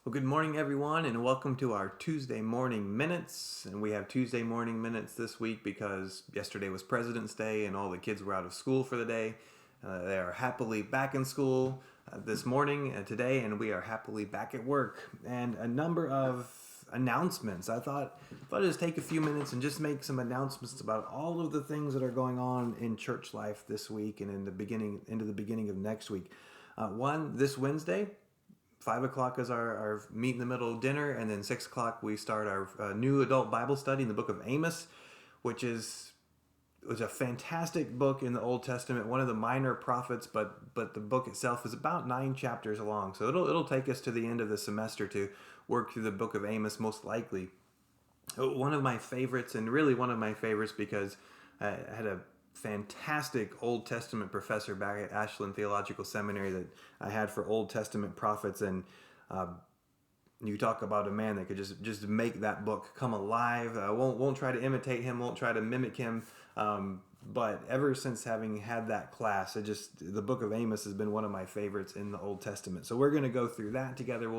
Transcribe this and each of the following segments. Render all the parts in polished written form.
Well, good morning, everyone, and welcome to our Tuesday morning minutes. And we have Tuesday morning minutes this week because yesterday was President's Day and all the kids were out of school for the day. They are happily back in school this morning and today, and we are happily back at work. And a number of announcements. I thought I'd just take a few minutes and just make some announcements about all of the things that are going on in church life this week and into the beginning of next week. One, this Wednesday, 5 o'clock is our meet in the middle dinner, and then 6 o'clock we start our new adult Bible study in the book of Amos, which was a fantastic book in the Old Testament, one of the minor prophets, but the book itself is about 9 chapters long. So it'll take us to the end of the semester to work through the book of Amos, most likely. One of my favorites, and really one of my favorites because I had a fantastic Old Testament professor back at Ashland Theological Seminary that I had for Old Testament prophets, and uh, you talk about a man that could just make that book come alive. Won't try to imitate him, won't try to mimic him. But ever since having had that class, the book of Amos has been one of my favorites in the Old Testament. So we're going to go through that together.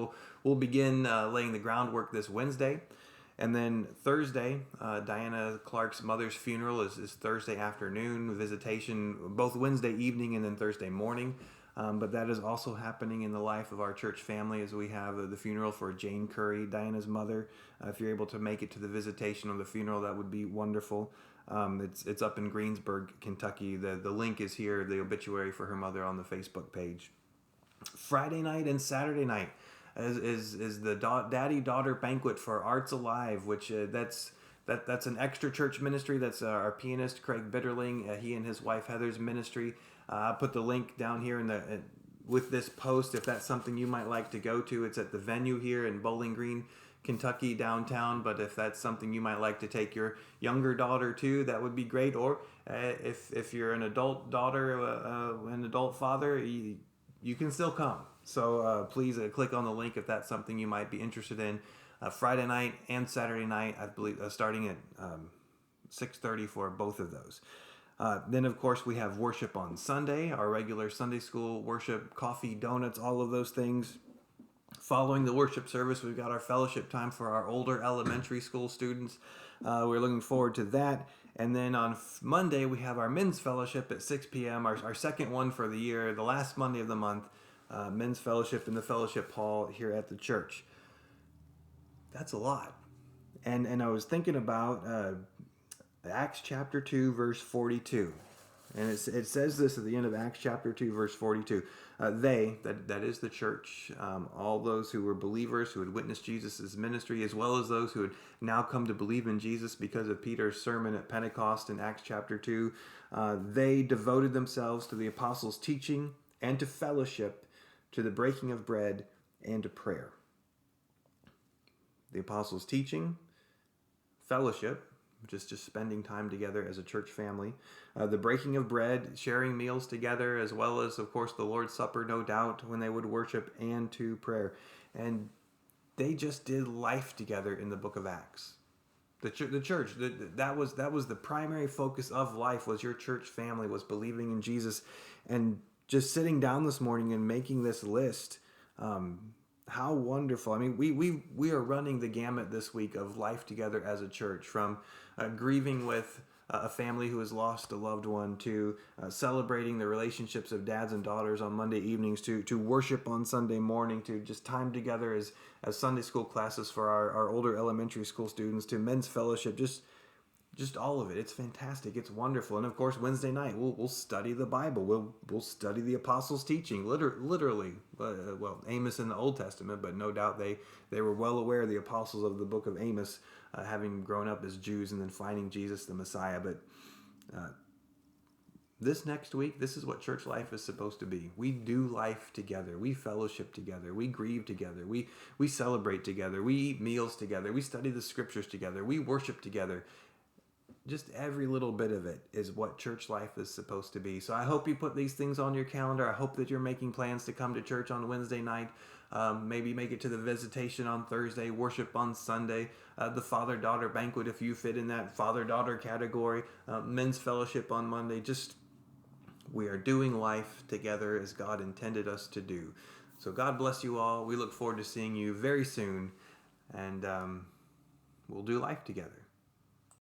We'll begin laying the groundwork this Wednesday. And then Thursday, Diana Clark's mother's funeral is Thursday afternoon, visitation both Wednesday evening and then Thursday morning. But that is also happening in the life of our church family as we have the funeral for Jane Curry, Diana's mother. If you're able to make it to the visitation of the funeral, that would be wonderful. It's up in Greensburg, Kentucky. The link is here, the obituary for her mother on the Facebook page. Friday night and Saturday night is the daddy daughter banquet for Arts Alive, which that's an extra church ministry. That's our pianist Craig Bitterling. He and his wife Heather's ministry. I'll put the link down here with this post if that's something you might like to go to. It's at the venue here in Bowling Green, Kentucky downtown. But if that's something you might like to take your younger daughter to, that would be great. Or if you're an adult daughter, an adult father, you can still come. So please click on the link if that's something you might be interested in. Friday night and Saturday night, I believe, starting at 6:30 for both of those. Then, of course, we have worship on Sunday, our regular Sunday school worship, coffee, donuts, all of those things. Following the worship service, we've got our fellowship time for our older elementary school students. We're looking forward to that. And then on Monday, we have our men's fellowship at 6 p.m., our second one for the year, the last Monday of the month, men's fellowship in the fellowship hall here at the church. That's a lot. And I was thinking about Acts chapter 2, verse 42. And it says this at the end of Acts chapter 2, verse 42. That is the church, all those who were believers, who had witnessed Jesus' ministry, as well as those who had now come to believe in Jesus because of Peter's sermon at Pentecost in Acts chapter 2, they devoted themselves to the apostles' teaching and to fellowship, to the breaking of bread, and to prayer. The apostles' teaching, fellowship, just spending time together as a church family, the breaking of bread, sharing meals together, as well as, of course, the Lord's Supper, no doubt, when they would worship, and to prayer. And they just did life together in the book of Acts. The church, that was the primary focus of life, was your church family, was believing in Jesus. And just sitting down this morning and making this list, how wonderful. I mean, we are running the gamut this week of life together as a church, from grieving with a family who has lost a loved one, to celebrating the relationships of dads and daughters on Monday evenings, to worship on Sunday morning, to just time together as Sunday school classes for our older elementary school students, to men's fellowship, just all of it. It's fantastic. It's wonderful. And of course, Wednesday night we'll study the Bible. We'll study the apostles' teaching. Literally, Amos in the Old Testament, but no doubt they were well aware of the apostles of the book of Amos, having grown up as Jews and then finding Jesus the Messiah. But this next week, this is what church life is supposed to be. We do life together. We fellowship together. We grieve together. We celebrate together. We eat meals together. We study the scriptures together. We worship together. Just every little bit of it is what church life is supposed to be. So I hope you put these things on your calendar. I hope that you're making plans to come to church on Wednesday night. Maybe make it to the visitation on Thursday, worship on Sunday, the father-daughter banquet if you fit in that father-daughter category, men's fellowship on Monday. We are doing life together as God intended us to do. So God bless you all. We look forward to seeing you very soon, and we'll do life together.